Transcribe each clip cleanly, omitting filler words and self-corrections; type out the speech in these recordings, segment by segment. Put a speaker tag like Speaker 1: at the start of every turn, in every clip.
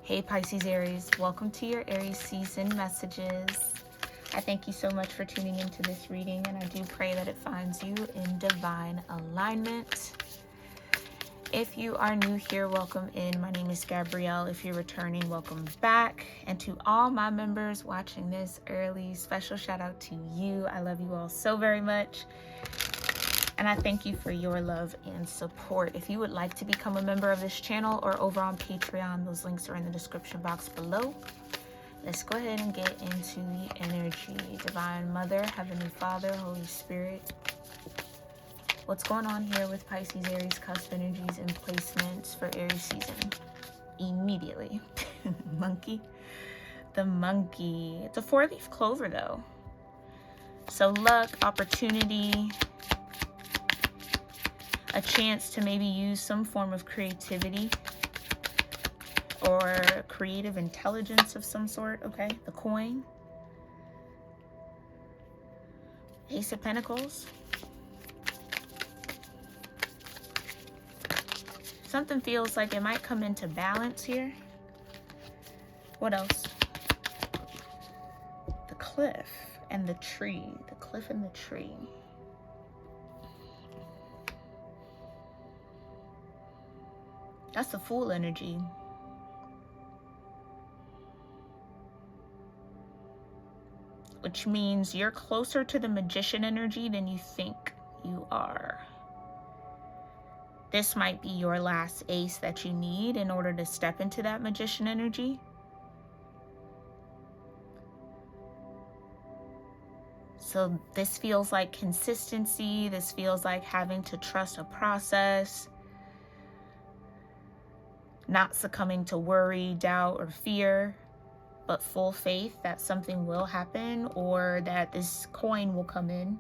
Speaker 1: Hey Pisces-Aries, welcome to your Aries season messages. I thank you so much for tuning into this reading, and I do pray that it finds you in divine alignment. If you are new here, welcome in. My name is Gabrielle. If you're returning, welcome back. And to all my members watching this early, special shout out to you. I love you all so very much. And I thank you for your love and support. If you would like to become a member of this channel or over on Patreon, those links are in the description box below. Let's go ahead and get into the energy. Divine Mother, Heavenly Father, Holy Spirit. What's going on here with Pisces, Aries, Cusp energies and placements for Aries season? Immediately. Monkey. The monkey. It's a 4-leaf clover though. So luck, opportunity, a chance to maybe use some form of creativity or creative intelligence of some sort. Okay, the coin, Ace of Pentacles. Something feels like it might come into balance here. What else? The cliff and the tree. The cliff and the tree. That's the Fool energy. Which means you're closer to the Magician energy than you think you are. This might be your last ace that you need in order to step into that Magician energy. So this feels like consistency. This feels like having to trust a process. Not succumbing to worry, doubt, or fear, but full faith that something will happen or that this coin will come in.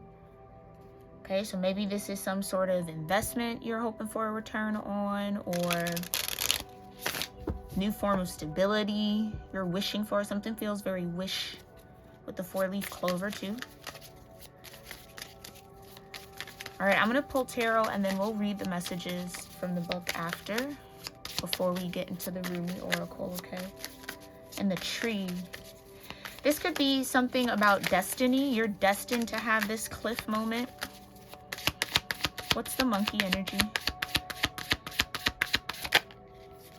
Speaker 1: Okay, so maybe this is some sort of investment you're hoping for a return on, or new form of stability you're wishing for. Something feels very wish with the 4-leaf clover too. All right, I'm going to pull tarot and then we'll read the messages from the book after. Before we get into the Rumi Oracle, okay? And the tree. This could be something about destiny. You're destined to have this cliff moment. What's the monkey energy?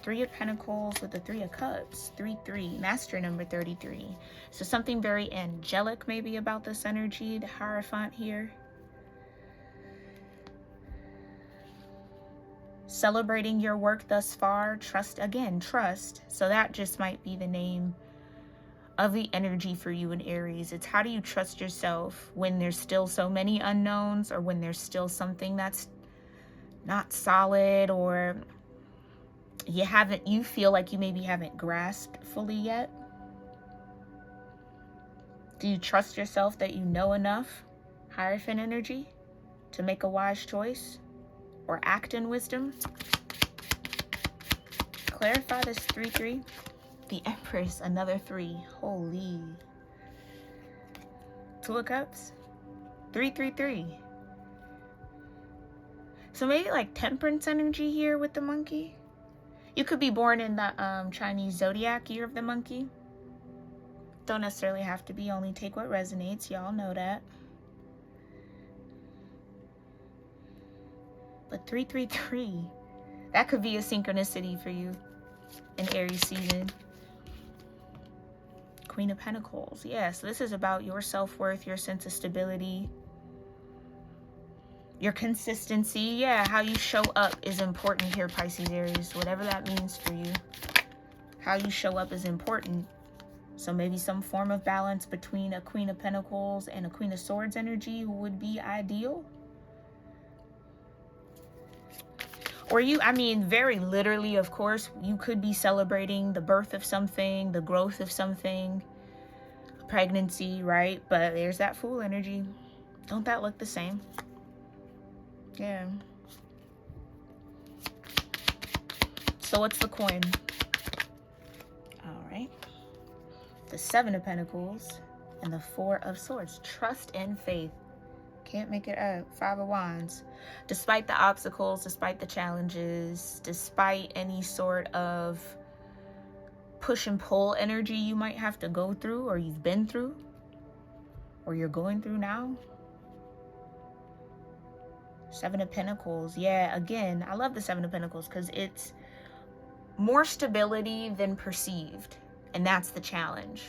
Speaker 1: 3 of Pentacles with the 3 of Cups. 3-3, master number 33. So something very angelic maybe about this energy. The Hierophant here. Celebrating your work thus far. Trust, again, trust. So that just might be the name of the energy for you in Aries. It's how do you trust yourself when there's still so many unknowns, or when there's still something that's not solid, or you feel like you maybe haven't grasped fully yet. Do you trust yourself that you know enough, Hierophant energy, to make a wise choice? Or act in wisdom? Clarify this 3-3. The Empress, another 3. Holy. 2 of Cups. 3-3-3. So maybe like Temperance energy here with the monkey. You could be born in the Chinese zodiac, year of the monkey. Don't necessarily have to be. Only take what resonates. Y'all know that. But 3-3-3, that could be a synchronicity for you in Aries season. Queen of Pentacles. Yeah, so this is about your self-worth, your sense of stability, your consistency. Yeah, how you show up is important here, Pisces, Aries. Whatever that means for you. How you show up is important. So maybe some form of balance between a Queen of Pentacles and a Queen of Swords energy would be ideal. Or very literally, of course, you could be celebrating the birth of something, the growth of something, pregnancy, right? But there's that Fool energy. Don't that look the same? Yeah. So what's the coin? All right. The 7 of Pentacles and the 4 of Swords. Trust and faith. Can't make it up. 5 of Wands. Despite the obstacles, despite the challenges, despite any sort of push and pull energy you might have to go through, or you've been through, or you're going through now. Seven of Pentacles. Yeah, again, I love the Seven of Pentacles because it's more stability than perceived. And that's the challenge.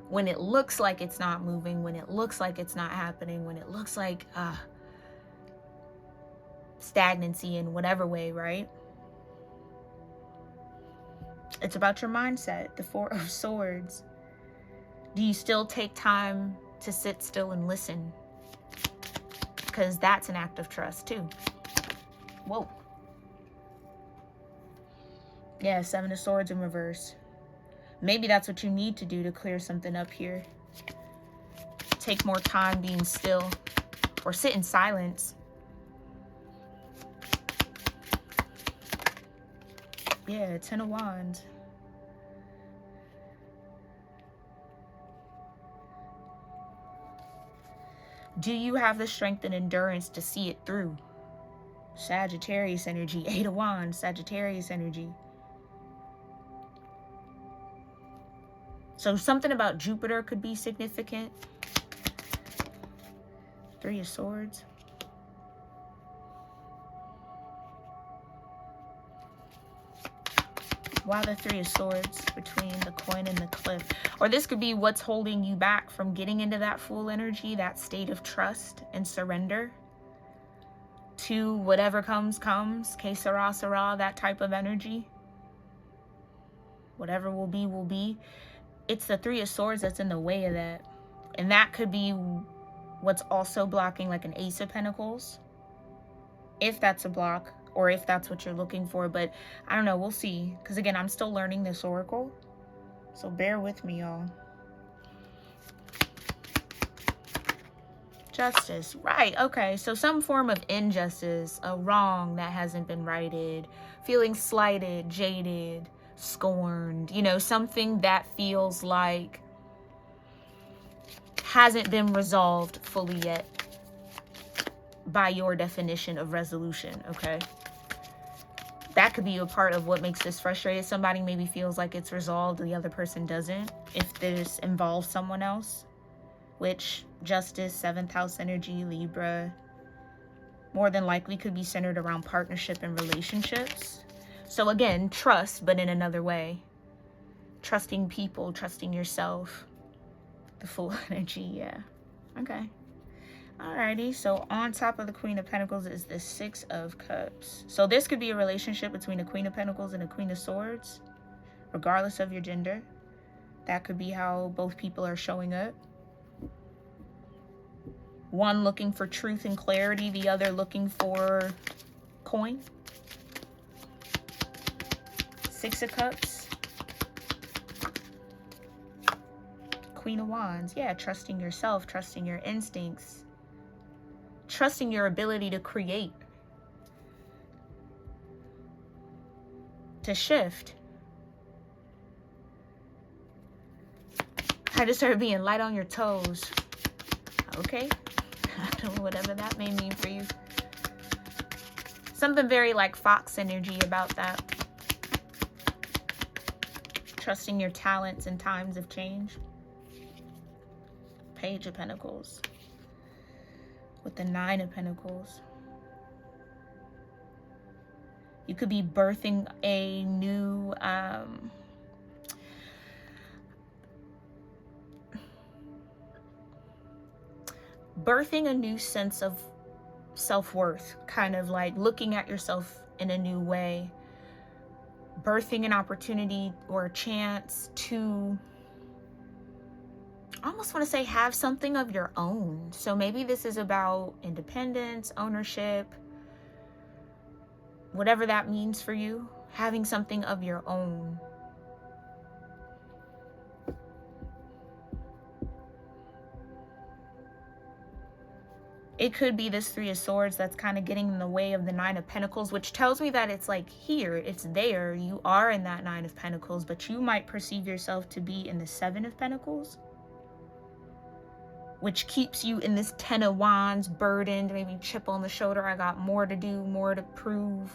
Speaker 1: When it looks like it's not moving, when it looks like it's not happening, when it looks like stagnancy in whatever way, right? It's about your mindset, the Four of Swords. Do you still take time to sit still and listen? Because that's an act of trust too. Whoa. Yeah, Seven of Swords in reverse. Maybe that's what you need to do to clear something up here. Take more time being still, or sit in silence. Yeah, Ten of Wands. Do you have the strength and endurance to see it through? Sagittarius energy. Eight of Wands, Sagittarius energy. So something about Jupiter could be significant. Three of Swords. Why the Three of Swords between the coin and the cliff? Or this could be what's holding you back from getting into that full energy, that state of trust and surrender to whatever comes, que sera, sera, that type of energy. Whatever will be, will be. It's the Three of Swords that's in the way of that. And that could be what's also blocking like an Ace of Pentacles. If that's a block, or if that's what you're looking for. But I don't know, we'll see. Because again, I'm still learning this oracle. So bear with me, y'all. Justice, right, okay. So some form of injustice, a wrong that hasn't been righted, feeling slighted, jaded, scorned, you know, something that feels like hasn't been resolved fully yet by your definition of resolution, okay? That could be a part of what makes this frustrated. Somebody maybe feels like it's resolved, the other person doesn't. If this involves someone else, which Justice, 7th house energy, Libra, more than likely could be centered around partnership and relationships. So again, trust, but in another way. Trusting people, trusting yourself. The Fool energy, yeah. Okay. Alrighty, so on top of the Queen of Pentacles is the Six of Cups. So this could be a relationship between a Queen of Pentacles and a Queen of Swords, regardless of your gender. That could be how both people are showing up. One looking for truth and clarity, the other looking for coin. Six of Cups. Queen of Wands. Yeah, trusting yourself, trusting your instincts. Trusting your ability to create, to shift. I just started being light on your toes. Okay, I don't know, whatever that may mean for you. Something very like fox energy about that. Trusting your talents in times of change. Page of Pentacles. With the Nine of Pentacles. You could be birthing a new sense of self-worth, kind of like looking at yourself in a new way, birthing an opportunity or a chance to, I almost want to say, have something of your own. So maybe this is about independence, ownership, whatever that means for you, having something of your own. It could be this Three of Swords that's kind of getting in the way of the Nine of Pentacles, which tells me that it's like here, it's there. You are in that Nine of Pentacles, but you might perceive yourself to be in the Seven of Pentacles, which keeps you in this Ten of Wands, burdened, maybe chip on the shoulder. I got more to do, more to prove,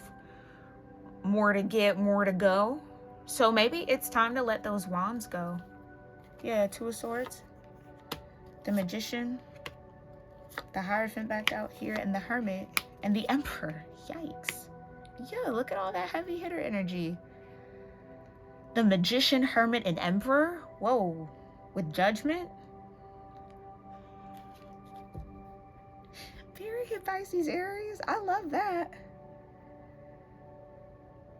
Speaker 1: more to get, more to go. So maybe it's time to let those wands go. Yeah, Two of Swords, the Magician, the Hierophant back out here, and the Hermit, and the Emperor. Yikes. Yeah, look at all that heavy hitter energy. The Magician, Hermit, and Emperor? Whoa. With Judgment? Period, Pisces-Aries. I love that.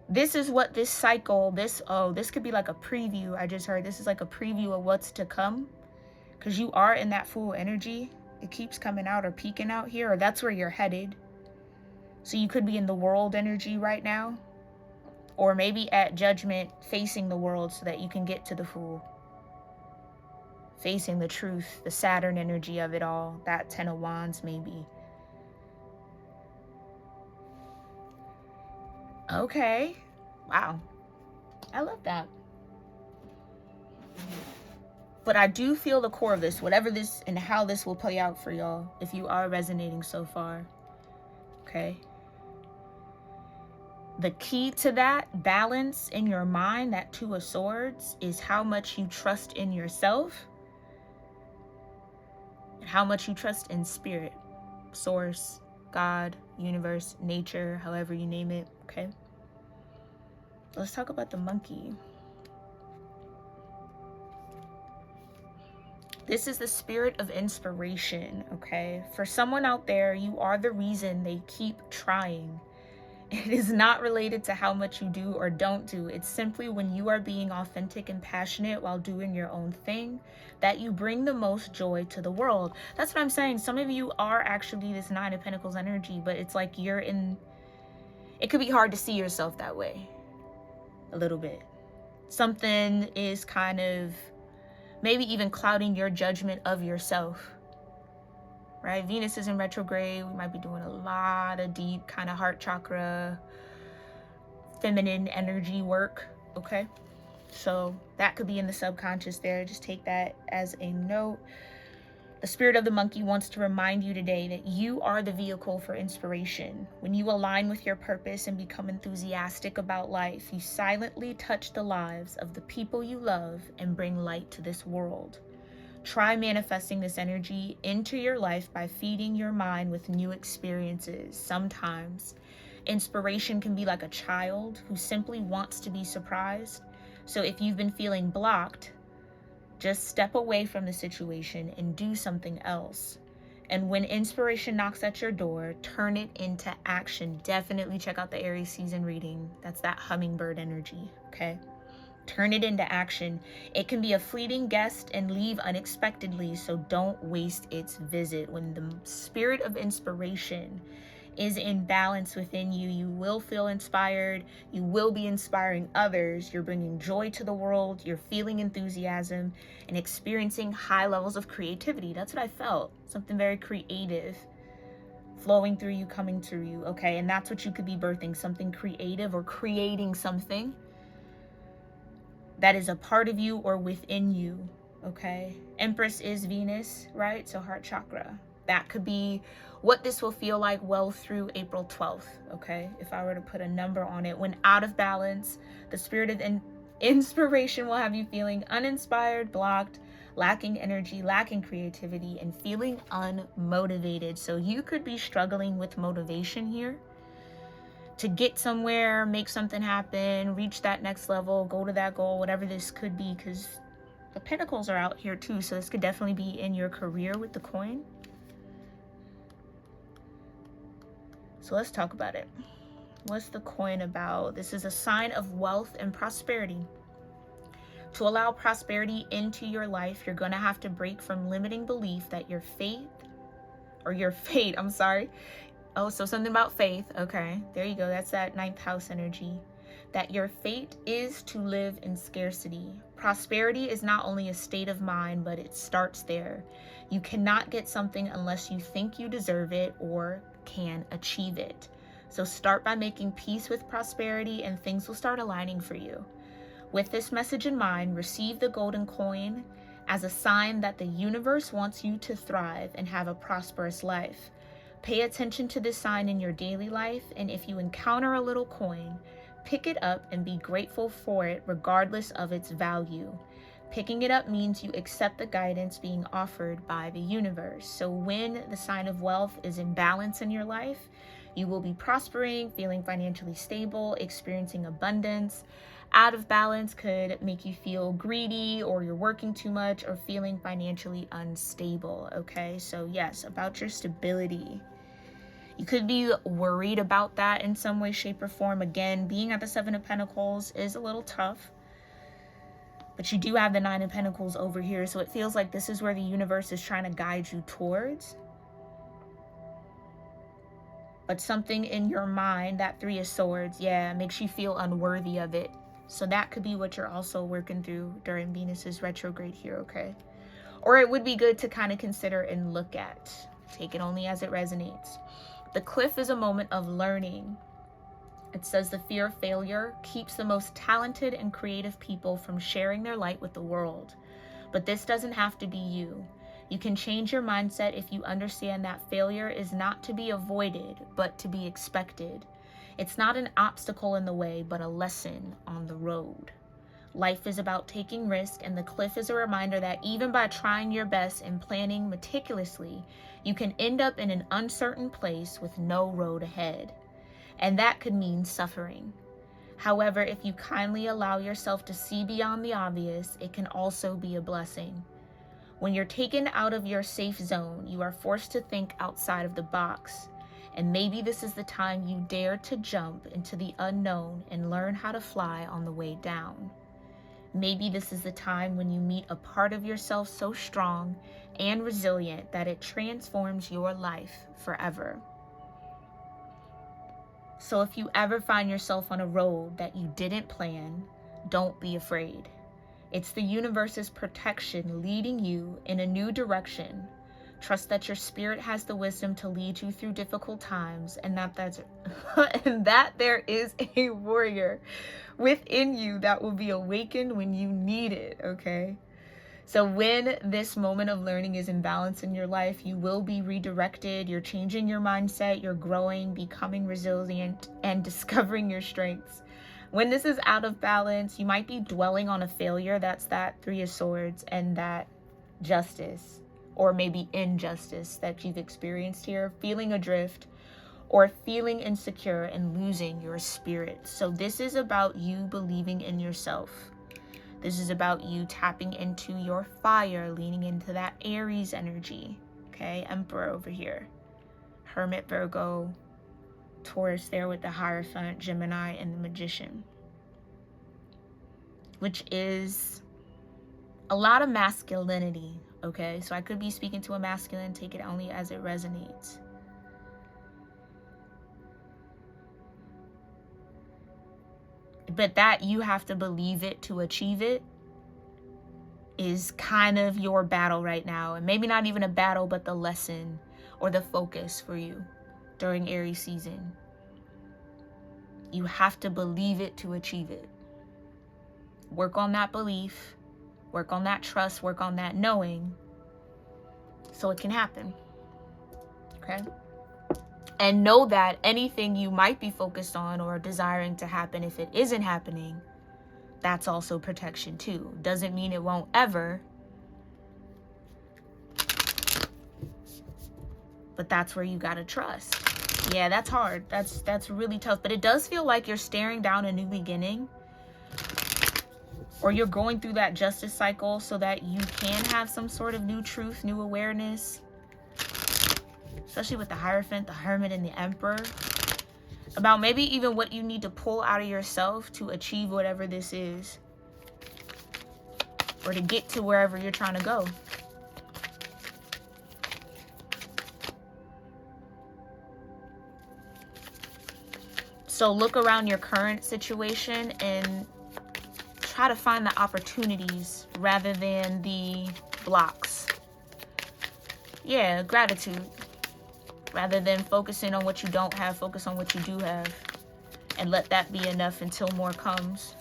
Speaker 1: This is what this cycle, this could be like a preview. I just heard this is like a preview of what's to come. Because you are in that Fool energy. It keeps coming out or peeking out here, or that's where you're headed. So you could be in the World energy right now. Or maybe at Judgment, facing the World so that you can get to the Fool. Facing the truth, the Saturn energy of it all. That 10 of Wands maybe. Okay. Wow. I love that. But I do feel the core of this, whatever this and how this will play out for y'all, if you are resonating so far. Okay. The key to that balance in your mind, that Two of Swords, is how much you trust in yourself and how much you trust in spirit, source, God, universe, nature, however you name it. Okay. Let's talk about the monkey. This is the spirit of inspiration, okay? For someone out there, you are the reason they keep trying. It is not related to how much you do or don't do. It's simply when you are being authentic and passionate while doing your own thing that you bring the most joy to the world. That's what I'm saying. Some of you are actually this Nine of Pentacles energy, but it's like you're in... It could be hard to see yourself that way. A little bit. Something is kind of... maybe even clouding your judgment of yourself, right? Venus is in retrograde. We might be doing a lot of deep kind of heart chakra, feminine energy work, okay? So that could be in the subconscious there. Just take that as a note. The spirit of the monkey wants to remind you today that you are the vehicle for inspiration. When you align with your purpose and become enthusiastic about life, you silently touch the lives of the people you love and bring light to this world. Try manifesting this energy into your life by feeding your mind with new experiences. Sometimes inspiration can be like a child who simply wants to be surprised. So if you've been feeling blocked, just step away from the situation and do something else. And when inspiration knocks at your door, turn it into action. Definitely check out the Aries season reading. That's that hummingbird energy, okay? Turn it into action. It can be a fleeting guest and leave unexpectedly, so don't waste its visit. When the spirit of inspiration is in balance within you, you will feel inspired. You will be inspiring others. You're bringing joy to the world. You're feeling enthusiasm and experiencing high levels of creativity. That's what I felt. Something very creative flowing through you, coming through you, okay? And that's what you could be birthing, something creative or creating something that is a part of you or within you, okay? Empress is Venus, right? So heart chakra. That could be what this will feel like well through April 12th, okay? If I were to put a number on it. When out of balance, the spirit of inspiration will have you feeling uninspired, blocked, lacking energy, lacking creativity, and feeling unmotivated. So you could be struggling with motivation here to get somewhere, make something happen, reach that next level, go to that goal, whatever this could be, because the pentacles are out here too. So this could definitely be in your career with the coin. So let's talk about it. What's the coin about? This is a sign of wealth and prosperity. To allow prosperity into your life, you're going to have to break from limiting belief that your fate, I'm sorry. Oh, so something about faith. Okay, there you go. That's that 9th house energy. That your fate is to live in scarcity. Prosperity is not only a state of mind, but it starts there. You cannot get something unless you think you deserve it or can achieve it. So start by making peace with prosperity and things will start aligning for you. With this message in mind, receive the golden coin as a sign that the universe wants you to thrive and have a prosperous life. Pay attention to this sign in your daily life, and if you encounter a little coin, Pick it up and be grateful for it regardless of its value. Picking it up means you accept the guidance being offered by the universe. So when the sign of wealth is in balance in your life, you will be prospering, feeling financially stable, experiencing abundance. Out of balance could make you feel greedy, or you're working too much, or feeling financially unstable. Okay, so yes, about your stability. You could be worried about that in some way, shape, or form. Again, being at the Seven of Pentacles is a little tough. But you do have the Nine of Pentacles over here. So it feels like this is where the universe is trying to guide you towards. But something in your mind, that Three of Swords, yeah, makes you feel unworthy of it. So that could be what you're also working through during Venus's retrograde here, okay? Or it would be good to kind of consider and look at. Take it only as it resonates. The cliff is a moment of learning. It says the fear of failure keeps the most talented and creative people from sharing their light with the world. But this doesn't have to be you. You can change your mindset if you understand that failure is not to be avoided, but to be expected. It's not an obstacle in the way, but a lesson on the road. Life is about taking risk, and the cliff is a reminder that even by trying your best and planning meticulously, you can end up in an uncertain place with no road ahead. And that could mean suffering. However, if you kindly allow yourself to see beyond the obvious, it can also be a blessing. When you're taken out of your safe zone, you are forced to think outside of the box. And maybe this is the time you dare to jump into the unknown and learn how to fly on the way down. Maybe this is the time when you meet a part of yourself so strong and resilient that it transforms your life forever. So if you ever find yourself on a road that you didn't plan, don't be afraid. It's the universe's protection leading you in a new direction. Trust that your spirit has the wisdom to lead you through difficult times, and that there is a warrior within you that will be awakened when you need it, okay? So when this moment of learning is in balance in your life, you will be redirected. You're changing your mindset, you're growing, becoming resilient, and discovering your strengths. When this is out of balance, you might be dwelling on a failure. That's that Three of Swords and that justice, or maybe injustice that you've experienced here, feeling adrift or feeling insecure and losing your spirit. So this is about you believing in yourself. This is about you tapping into your fire, leaning into that Aries energy. Okay, Emperor over here. Hermit, Virgo, Taurus there with the Hierophant, Gemini, and the Magician. Which is a lot of masculinity, okay? So I could be speaking to a masculine, take it only as it resonates. But that you have to believe it to achieve it is kind of your battle right now. And maybe not even a battle, but the lesson or the focus for you during Aries season. You have to believe it to achieve it. Work on that belief, work on that trust, work on that knowing so it can happen. Okay? And know that anything you might be focused on or desiring to happen, if it isn't happening, that's also protection too. Doesn't mean it won't ever. But that's where you gotta trust. Yeah, that's hard. That's really tough. But it does feel like you're staring down a new beginning. Or you're going through that justice cycle so that you can have some sort of new truth, new awareness. Especially with the Hierophant, the Hermit, and the Emperor. About maybe even what you need to pull out of yourself to achieve whatever this is. Or to get to wherever you're trying to go. So look around your current situation and try to find the opportunities rather than the blocks. Yeah, gratitude. Rather than focusing on what you don't have, focus on what you do have. And let that be enough until more comes.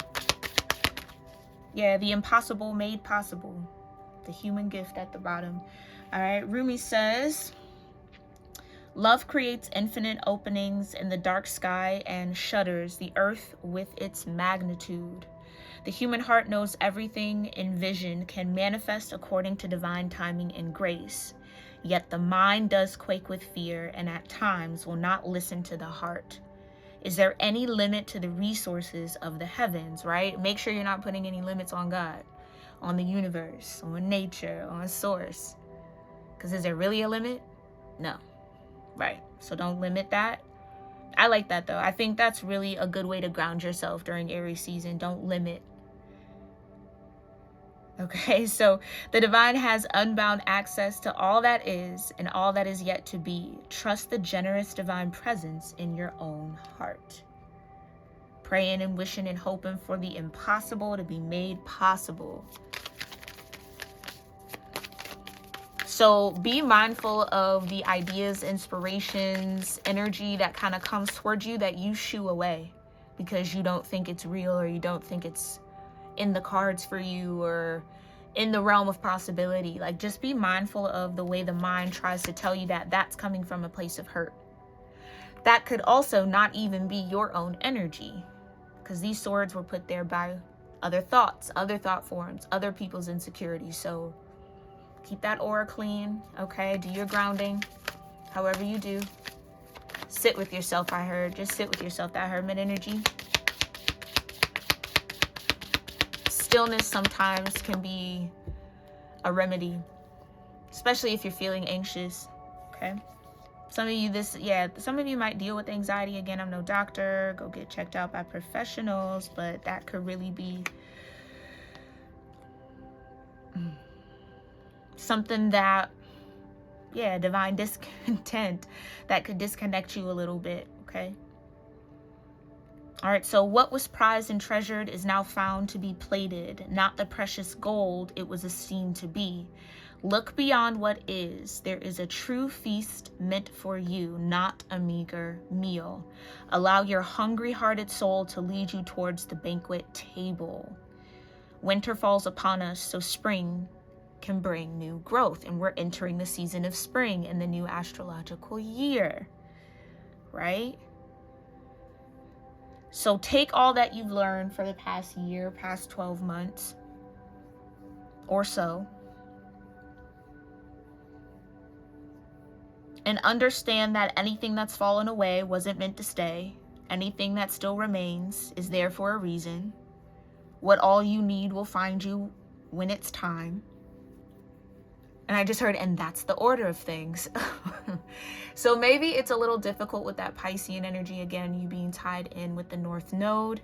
Speaker 1: Yeah, the impossible made possible. The human gift at the bottom. All right, Rumi says, Love creates infinite openings in the dark sky and shudders the earth with its magnitude. The human heart knows everything in vision can manifest according to divine timing and grace. Yet the mind does quake with fear and at times will not listen to the heart. Is there any limit to the resources of the heavens, right? Make sure you're not putting any limits on God, on the universe, on nature, on source. Because is there really a limit? No. Right. So don't limit that. I like that though. I think that's really a good way to ground yourself during Aries season. Don't limit. Okay, so the divine has unbound access to all that is and all that is yet to be. Trust the generous divine presence in your own heart. Praying and wishing and hoping for the impossible to be made possible. So be mindful of the ideas, inspirations, energy that kind of comes towards you that you shoo away because you don't think it's real or you don't think it's in the cards for you or in the realm of possibility. Like, just be mindful of the way the mind tries to tell you that that's coming from a place of hurt. That could also not even be your own energy, because these swords were put there by other thoughts, other thought forms, other people's insecurities. So keep that aura clean, okay? Do your grounding, however you do. Sit with yourself, I heard. Just sit with yourself, that hermit energy. Stillness sometimes can be a remedy, especially if you're feeling anxious, okay? Some of you might deal with anxiety. Again, I'm no doctor. Go get checked out by professionals, but that could really be something that, divine discontent that could disconnect you a little bit, okay? All right, so what was prized and treasured is now found to be plated, not the precious gold it was esteemed to be. Look beyond what is. There is a true feast meant for you, not a meager meal. Allow your hungry-hearted soul to lead you towards the banquet table. Winter falls upon us, so spring can bring new growth. And we're entering the season of spring in the new astrological year, right? So take all that you've learned for the past year, past 12 months or so, and understand that anything that's fallen away wasn't meant to stay. Anything that still remains is there for a reason. What all you need will find you when it's time. And I just heard, and that's the order of things. So maybe it's a little difficult with that Piscean energy, again, you being tied in with the North Node,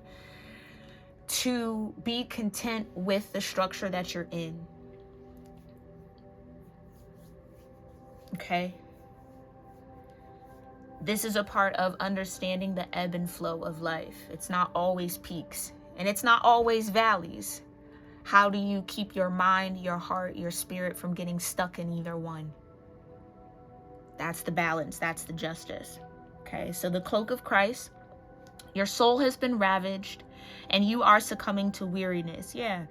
Speaker 1: to be content with the structure that you're in. Okay? This is a part of understanding the ebb and flow of life. It's not always peaks, and it's not always valleys. How do you keep your mind, your heart, your spirit from getting stuck in either one? That's the balance. That's the justice. Okay, so the cloak of Christ, your soul has been ravaged and you are succumbing to weariness. Yeah.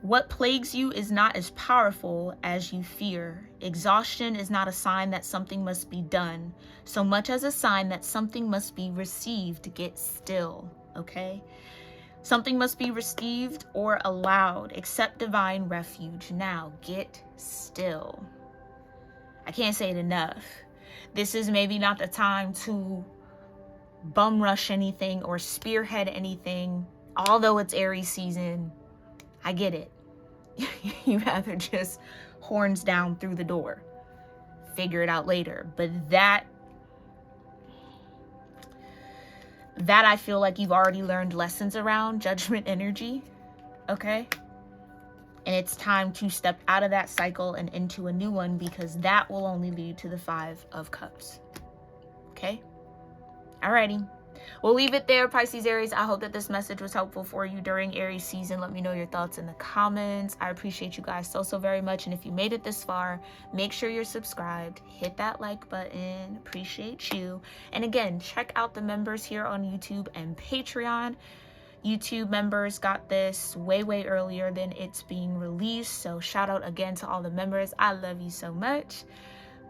Speaker 1: What plagues you is not as powerful as you fear. Exhaustion is not a sign that something must be done, so much as a sign that something must be received. Get still, okay? Something must be received or allowed. Accept divine refuge. Now, get still. I can't say it enough. This is maybe not the time to bum rush anything or spearhead anything. Although it's Aries season, I get it. You rather just horns down through the door. Figure it out later. But that I feel like you've already learned lessons around judgment energy, okay? And it's time to step out of that cycle and into a new one, because that will only lead to the 5 of Cups, okay? Alrighty. We'll leave it there, Pisces Aries. I hope that this message was helpful for you during Aries season. Let me know your thoughts in the comments. I appreciate you guys so very much. And if you made it this far, make sure you're subscribed. Hit that like button. Appreciate you. And again, check out the members here on YouTube and Patreon. YouTube members got this way earlier than it's being released. So shout out again to all the members. I love you so much.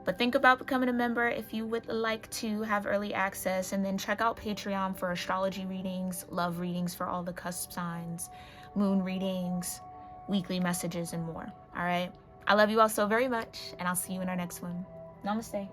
Speaker 1: But think about becoming a member if you would like to have early access, and then check out Patreon for astrology readings, love readings for all the cusp signs, moon readings, weekly messages, and more. All right. I love you all so very much, and I'll see you in our next one. Namaste.